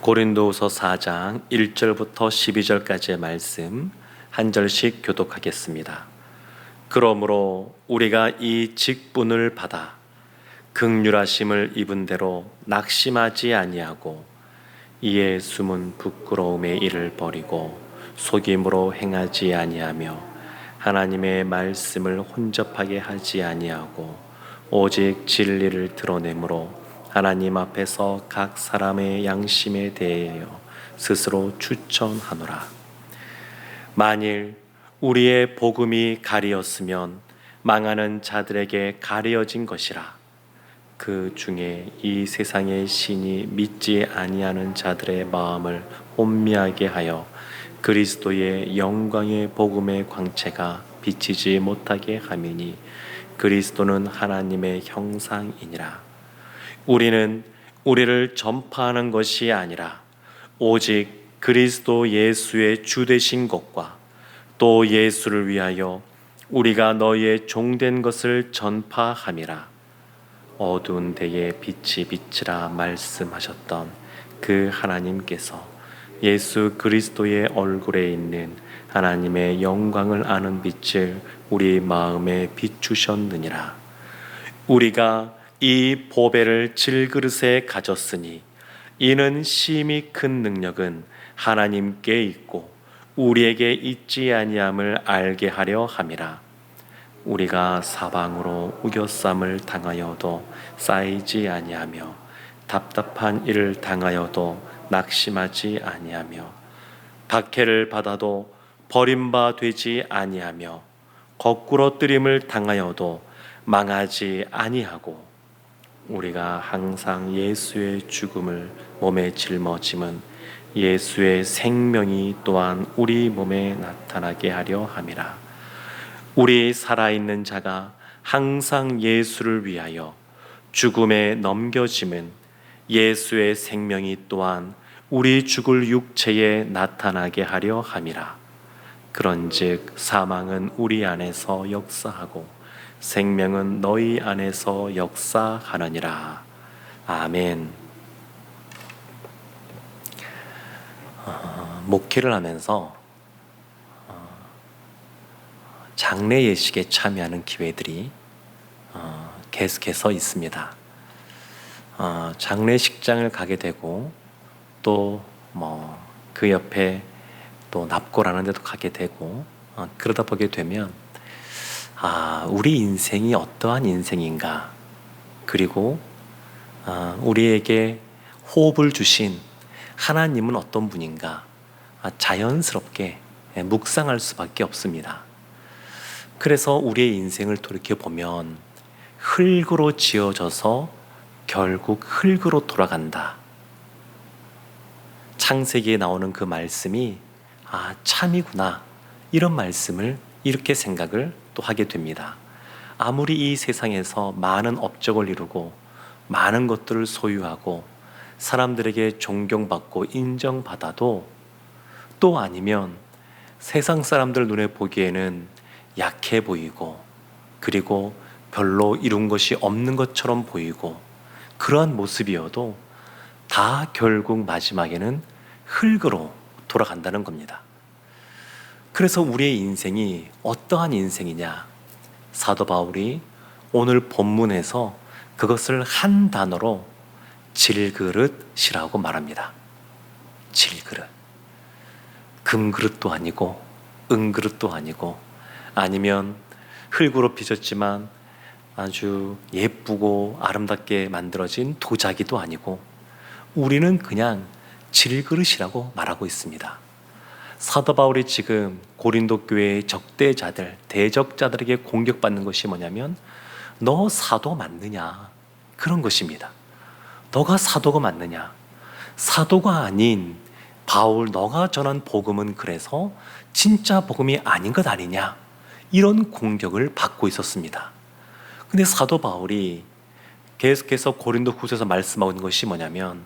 고린도후서 4장 1절부터 12절까지의 말씀 한 절씩 교독하겠습니다. 그러므로 우리가 이 직분을 받아 긍휼하심을 입은 대로 낙심하지 아니하고 이에 숨은 부끄러움의 일을 버리고 속임으로 행하지 아니하며 하나님의 말씀을 혼접하게 하지 아니하고 오직 진리를 드러내므로 하나님 앞에서 각 사람의 양심에 대하여 스스로 추천하노라. 만일 우리의 복음이 가리었으면 망하는 자들에게 가려진 것이라. 그 중에 이 세상의 신이 믿지 아니하는 자들의 마음을 혼미하게 하여 그리스도의 영광의 복음의 광채가 비치지 못하게 함이니 그리스도는 하나님의 형상이니라. 우리는 우리를 전파하는 것이 아니라 오직 그리스도 예수의 주 되신 것과 또 예수를 위하여 우리가 너희의 종된 것을 전파함이라. 어두운 데에 빛이 비치라 말씀하셨던 그 하나님께서 예수 그리스도의 얼굴에 있는 하나님의 영광을 아는 빛을 우리 마음에 비추셨느니라. 우리가 이 보배를 질그릇에 가졌으니 이는 심히 큰 능력은 하나님께 있고 우리에게 있지 아니함을 알게 하려 함이라. 우리가 사방으로 우겨쌈을 당하여도 쌓이지 아니하며 답답한 일을 당하여도 낙심하지 아니하며 박해를 받아도 버림바 되지 아니하며 거꾸로 뜨림을 당하여도 망하지 아니하고 우리가 항상 예수의 죽음을 몸에 짊어짐은 예수의 생명이 또한 우리 몸에 나타나게 하려 함이라. 우리 살아있는 자가 항상 예수를 위하여 죽음에 넘겨짐은 예수의 생명이 또한 우리 죽을 육체에 나타나게 하려 함이라. 그런즉 사망은 우리 안에서 역사하고 생명은 너희 안에서 역사하느니라. 아멘. 목회를 하면서 장례 예식에 참여하는 기회들이 계속해서 있습니다. 장례식장을 가게 되고 또 그 옆에 또 납골하는 데도 가게 되고 그러다 보게 되면 우리 인생이 어떠한 인생인가, 그리고 우리에게 호흡을 주신 하나님은 어떤 분인가 자연스럽게 묵상할 수밖에 없습니다. 그래서 우리의 인생을 돌이켜보면 흙으로 지어져서 결국 흙으로 돌아간다. 창세기에 나오는 그 말씀이 참이구나, 이런 말씀을 이렇게 생각을 또 하게 됩니다. 아무리 이 세상에서 많은 업적을 이루고 많은 것들을 소유하고 사람들에게 존경받고 인정받아도 또 아니면 세상 사람들 눈에 보기에는 약해 보이고 그리고 별로 이룬 것이 없는 것처럼 보이고 그러한 모습이어도 다 결국 마지막에는 흙으로 돌아간다는 겁니다. 그래서 우리의 인생이 어떠한 인생이냐, 사도 바울이 오늘 본문에서 그것을 한 단어로 질그릇이라고 말합니다. 질그릇. 금그릇도 아니고 은그릇도 아니고 아니면 흙으로 빚었지만 아주 예쁘고 아름답게 만들어진 도자기도 아니고 우리는 그냥 질그릇이라고 말하고 있습니다. 사도 바울이 지금 고린도 교회의 적대자들, 대적자들에게 공격받는 것이 뭐냐면 너 사도 맞느냐, 그런 것입니다. 너가 사도가 맞느냐, 사도가 아닌 바울 너가 전한 복음은 그래서 진짜 복음이 아닌 것 아니냐, 이런 공격을 받고 있었습니다. 근데 사도 바울이 계속해서 고린도 후서에서 말씀하고 있는 것이 뭐냐면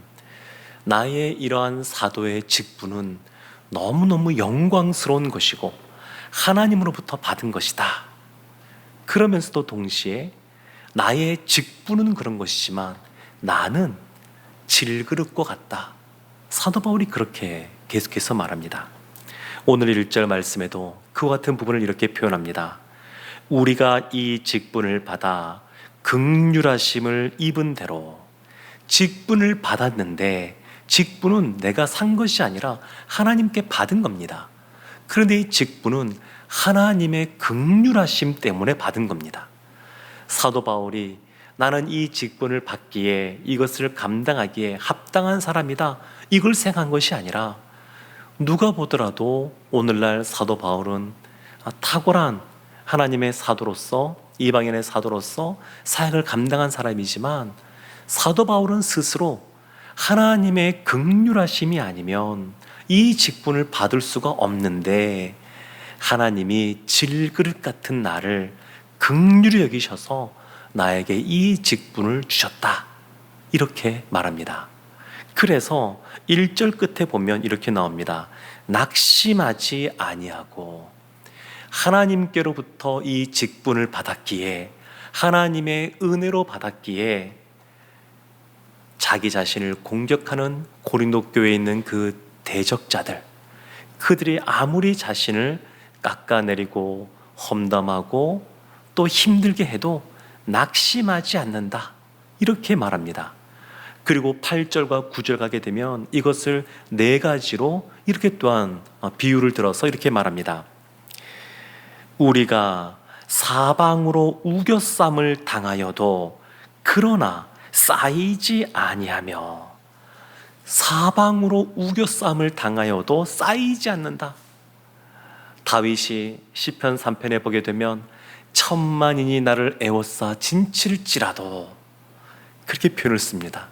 나의 이러한 사도의 직분은 너무너무 영광스러운 것이고 하나님으로부터 받은 것이다. 그러면서도 동시에 나의 직분은 그런 것이지만 나는 질그릇과 같다. 사도 바울이 그렇게 계속해서 말합니다. 오늘 1절 말씀에도 그와 같은 부분을 이렇게 표현합니다. 우리가 이 직분을 받아 긍휼하심을 입은 대로, 직분을 받았는데 직분은 내가 산 것이 아니라 하나님께 받은 겁니다. 그런데 이 직분은 하나님의 긍휼하심 때문에 받은 겁니다. 사도 바울이 나는 이 직분을 받기에, 이것을 감당하기에 합당한 사람이다, 이걸 생각한 것이 아니라, 누가 보더라도 오늘날 사도 바울은 탁월한 하나님의 사도로서, 이방인의 사도로서 사역을 감당한 사람이지만, 사도 바울은 스스로 하나님의 긍휼하심이 아니면 이 직분을 받을 수가 없는데, 하나님이 질그릇 같은 나를 긍휼히 여기셔서 나에게 이 직분을 주셨다, 이렇게 말합니다. 그래서 1절 끝에 보면 이렇게 나옵니다. 낙심하지 아니하고, 하나님께로부터 이 직분을 받았기에, 하나님의 은혜로 받았기에, 자기 자신을 공격하는 고린도 교회에 있는 그 대적자들, 그들이 아무리 자신을 깎아내리고 험담하고 또 힘들게 해도 낙심하지 않는다, 이렇게 말합니다. 그리고 8절과 9절 가게 되면 이것을 4가지로 이렇게 또한 비유를 들어서 이렇게 말합니다. 우리가 사방으로 우겨쌈을 당하여도 그러나 쌓이지 아니하며, 사방으로 우겨쌈을 당하여도 쌓이지 않는다. 다윗이 시편 3편에 보게 되면 천만인이 나를 애워싸 진칠지라도, 그렇게 표현을 씁니다.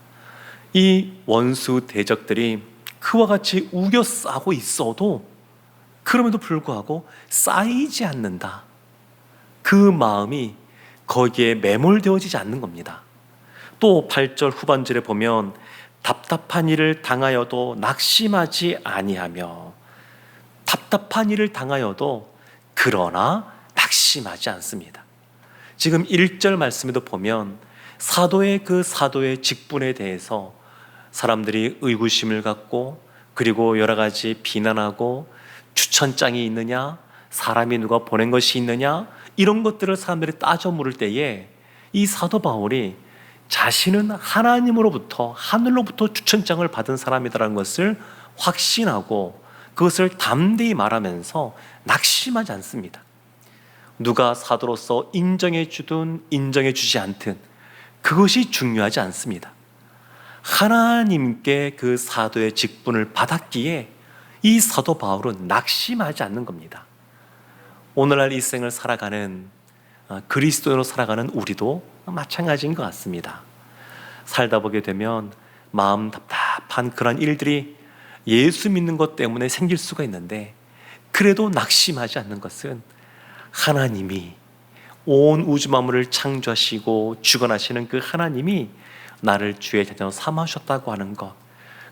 이 원수 대적들이 그와 같이 우겨싸고 있어도 그럼에도 불구하고 쌓이지 않는다. 그 마음이 거기에 매몰되어지지 않는 겁니다. 또 8절 후반절에 보면 답답한 일을 당하여도 낙심하지 아니하며, 답답한 일을 당하여도 그러나 낙심하지 않습니다. 지금 1절 말씀에도 보면 사도의 직분에 대해서 사람들이 의구심을 갖고, 그리고 여러 가지 비난하고, 추천장이 있느냐, 사람이 누가 보낸 것이 있느냐, 이런 것들을 사람들이 따져 물을 때에 이 사도 바울이 자신은 하나님으로부터, 하늘로부터 추천장을 받은 사람이라는 것을 확신하고 그것을 담대히 말하면서 낙심하지 않습니다. 누가 사도로서 인정해 주든 인정해 주지 않든 그것이 중요하지 않습니다. 하나님께 그 사도의 직분을 받았기에 이 사도 바울은 낙심하지 않는 겁니다. 오늘날 이 생을 살아가는 그리스도인으로 살아가는 우리도 마찬가지인 것 같습니다. 살다 보게 되면 마음 답답한 그런 일들이 예수 믿는 것 때문에 생길 수가 있는데, 그래도 낙심하지 않는 것은 하나님이, 온 우주 만물을 창조하시고 주관하시는 그 하나님이 나를 주의 자녀로 삼으셨다고 하는 것,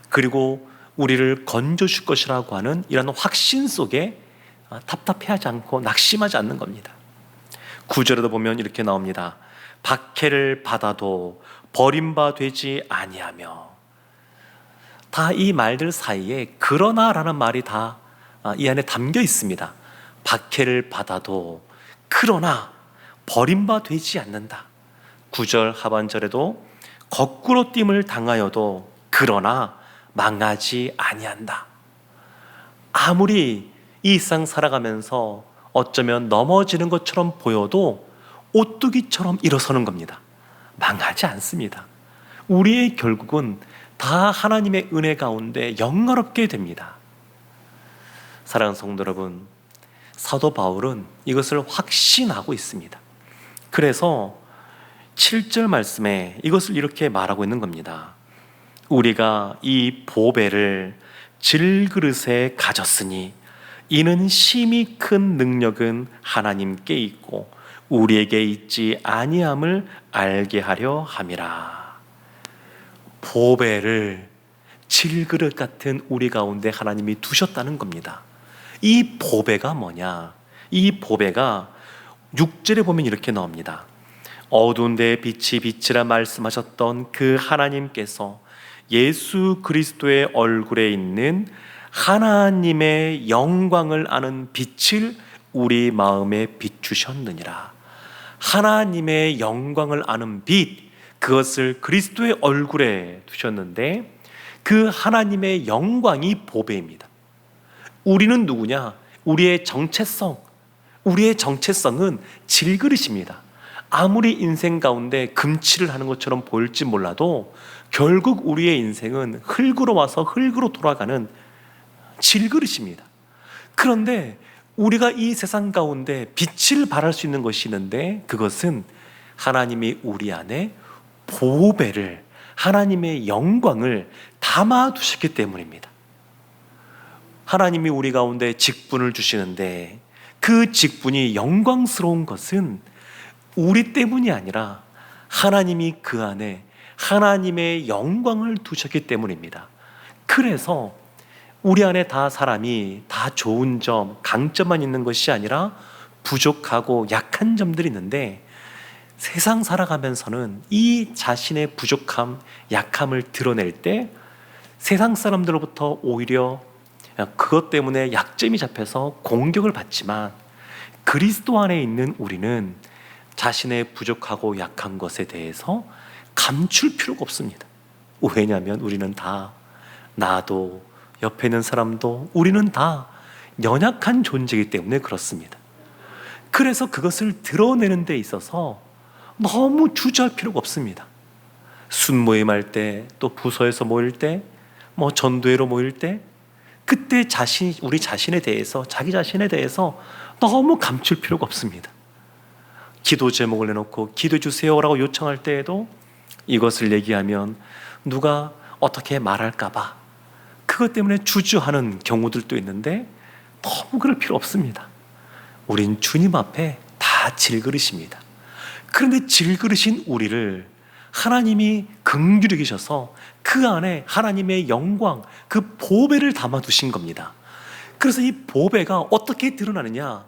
그리고 우리를 건져줄 것이라고 하는 이런 확신 속에 답답해하지 않고 낙심하지 않는 겁니다. 9절에도 보면 이렇게 나옵니다. 박해를 받아도 버림바 되지 아니하며. 다 이 말들 사이에 그러나라는 말이 다 이 안에 담겨 있습니다. 박해를 받아도 그러나 버림바 되지 않는다. 9절 하반절에도 거꾸로 됨을 당하여도 그러나 망하지 아니한다. 아무리 이 상 살아가면서 어쩌면 넘어지는 것처럼 보여도 오뚜기처럼 일어서는 겁니다. 망하지 않습니다. 우리의 결국은 다 하나님의 은혜 가운데 영화롭게 됩니다. 사랑하는 성도 여러분, 사도 바울은 이것을 확신하고 있습니다. 그래서 7절 말씀에 이것을 이렇게 말하고 있는 겁니다. 우리가 이 보배를 질그릇에 가졌으니 이는 심히 큰 능력은 하나님께 있고 우리에게 있지 아니함을 알게 하려 함이라. 보배를 질그릇 같은 우리 가운데 하나님이 두셨다는 겁니다. 이 보배가 뭐냐? 이 보배가 6절에 보면 이렇게 나옵니다. 어두운 데에 빛이 빛이라 말씀하셨던 그 하나님께서 예수 그리스도의 얼굴에 있는 하나님의 영광을 아는 빛을 우리 마음에 비추셨느니라. 하나님의 영광을 아는 빛, 그것을 그리스도의 얼굴에 두셨는데 그 하나님의 영광이 보배입니다. 우리는 누구냐? 우리의 정체성은 질그릇입니다. 아무리 인생 가운데 금칠을 하는 것처럼 보일지 몰라도 결국 우리의 인생은 흙으로 와서 흙으로 돌아가는 질그릇입니다. 그런데 우리가 이 세상 가운데 빛을 발할 수 있는 것이 있는데 그것은 하나님이 우리 안에 보배를, 하나님의 영광을 담아두셨기 때문입니다. 하나님이 우리 가운데 직분을 주시는데 그 직분이 영광스러운 것은 우리 때문이 아니라 하나님이 그 안에 하나님의 영광을 두셨기 때문입니다. 그래서 우리 안에 다 사람이 다 좋은 점, 강점만 있는 것이 아니라 부족하고 약한 점들이 있는데 세상 살아가면서는 이 자신의 부족함, 약함을 드러낼 때 세상 사람들로부터 오히려 그것 때문에 약점이 잡혀서 공격을 받지만 그리스도 안에 있는 우리는 자신의 부족하고 약한 것에 대해서 감출 필요가 없습니다. 왜냐하면 우리는 다, 나도 옆에 있는 사람도 우리는 다 연약한 존재이기 때문에 그렇습니다. 그래서 그것을 드러내는 데 있어서 너무 주저할 필요가 없습니다. 순모임할 때, 또 부서에서 모일 때, 전도회로 모일 때, 그때 우리 자신에 대해서, 자기 자신에 대해서 너무 감출 필요가 없습니다. 기도 제목을 내놓고 기도해 주세요라고 요청할 때에도 이것을 얘기하면 누가 어떻게 말할까봐 그것 때문에 주저하는 경우들도 있는데 너무 그럴 필요 없습니다. 우린 주님 앞에 다 질그릇입니다. 그런데 질그릇인 우리를 하나님이 긍휼히 계셔서 그 안에 하나님의 영광, 그 보배를 담아두신 겁니다. 그래서 이 보배가 어떻게 드러나느냐?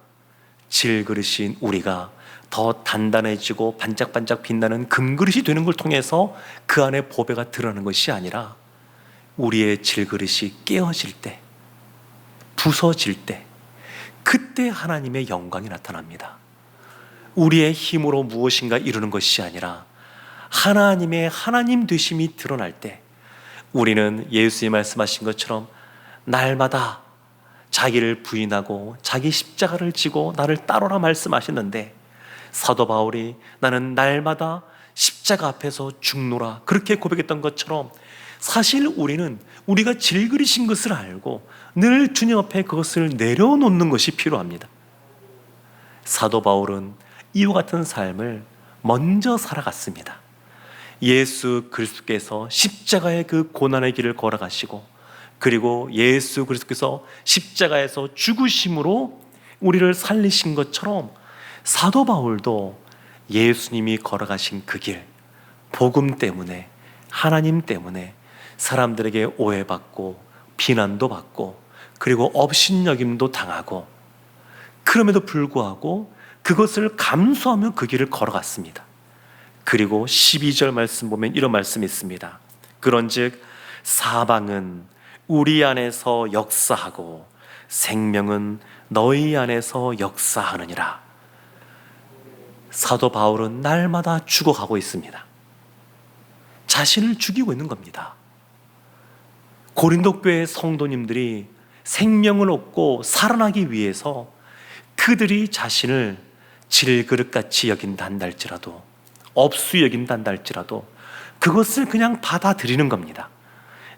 질그릇인 우리가 더 단단해지고 반짝반짝 빛나는 금그릇이 되는 걸 통해서 그 안에 보배가 드러나는 것이 아니라 우리의 질그릇이 깨어질 때, 부서질 때, 그때 하나님의 영광이 나타납니다. 우리의 힘으로 무엇인가 이루는 것이 아니라 하나님의 하나님 되심이 드러날 때 우리는 예수님이 말씀하신 것처럼 날마다 자기를 부인하고 자기 십자가를 지고 나를 따르라 말씀하셨는데 사도 바울이 나는 날마다 십자가 앞에서 죽노라 그렇게 고백했던 것처럼 사실 우리는 우리가 질그릇인 것을 알고 늘 주님 앞에 그것을 내려놓는 것이 필요합니다. 사도 바울은 이와 같은 삶을 먼저 살아갔습니다. 예수 그리스도께서 십자가의 그 고난의 길을 걸어가시고 그리고 예수 그리스도께서 십자가에서 죽으심으로 우리를 살리신 것처럼 사도 바울도 예수님이 걸어가신 그 길, 복음 때문에, 하나님 때문에 사람들에게 오해받고 비난도 받고 그리고 업신여김도 당하고 그럼에도 불구하고 그것을 감수하며 그 길을 걸어갔습니다. 그리고 12절 말씀 보면 이런 말씀이 있습니다. 그런즉 사방은 우리 안에서 역사하고 생명은 너희 안에서 역사하느니라. 사도 바울은 날마다 죽어가고 있습니다. 자신을 죽이고 있는 겁니다. 고린도 교회 성도님들이 생명을 얻고 살아나기 위해서 그들이 자신을 질그릇같이 여긴다 할지라도 업수 여긴다 할지라도 그것을 그냥 받아들이는 겁니다.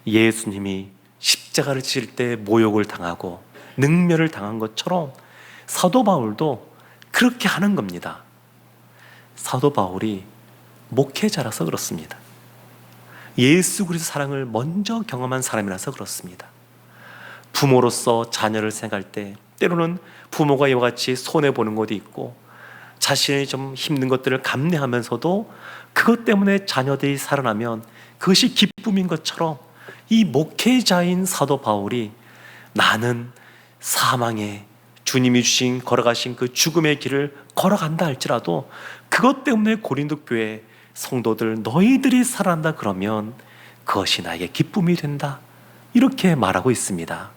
예수님이 십자가를 칠 때 모욕을 당하고 능멸을 당한 것처럼 사도 바울도 그렇게 하는 겁니다. 사도 바울이 목회자라서 그렇습니다. 예수 그리스도 사랑을 먼저 경험한 사람이라서 그렇습니다. 부모로서 자녀를 생각할 때 때로는 부모가 이와 같이 손해보는 것도 있고 자신이 좀 힘든 것들을 감내하면서도 그것 때문에 자녀들이 살아나면 그것이 기쁨인 것처럼 이 목회자인 사도 바울이 나는 사망에 주님이 주신 걸어가신 그 죽음의 길을 걸어간다 할지라도 그것 때문에 고린도 교회 성도들 너희들이 살아난다 그러면 그것이 나에게 기쁨이 된다. 이렇게 말하고 있습니다.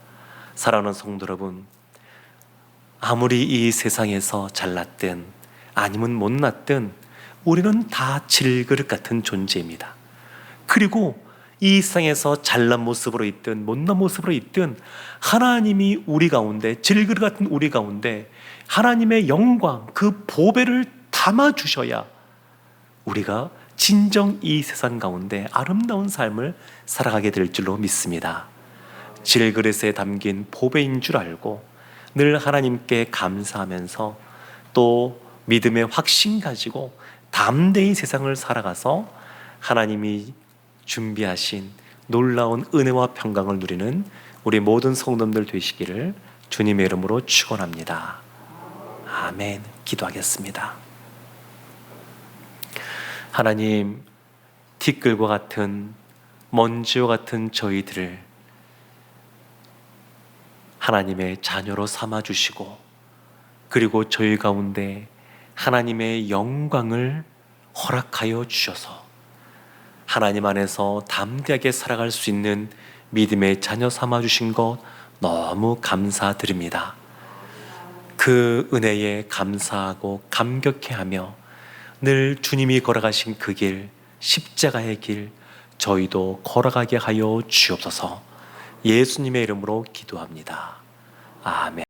사랑하는 성도 여러분, 아무리 이 세상에서 잘났든 아니면 못났든 우리는 다 질그릇 같은 존재입니다. 그리고 이 세상에서 잘난 모습으로 있든 못난 모습으로 있든 하나님이 우리 가운데, 질그릇 같은 우리 가운데 하나님의 영광, 그 보배를 담아 주셔야 우리가 진정 이 세상 가운데 아름다운 삶을 살아가게 될 줄로 믿습니다. 질그릇에 담긴 보배인 줄 알고 늘 하나님께 감사하면서 또 믿음의 확신 가지고 담대히 세상을 살아가서 하나님이 준비하신 놀라운 은혜와 평강을 누리는 우리 모든 성도님들 되시기를 주님의 이름으로 축원합니다. 아멘. 기도하겠습니다. 하나님, 티끌과 같은 먼지와 같은 저희들을 하나님의 자녀로 삼아주시고 그리고 저희 가운데 하나님의 영광을 허락하여 주셔서 하나님 안에서 담대하게 살아갈 수 있는 믿음의 자녀 삼아주신 것 너무 감사드립니다. 그 은혜에 감사하고 감격해하며 늘 주님이 걸어가신 그 길, 십자가의 길 저희도 걸어가게 하여 주옵소서. 예수님의 이름으로 기도합니다. 아멘.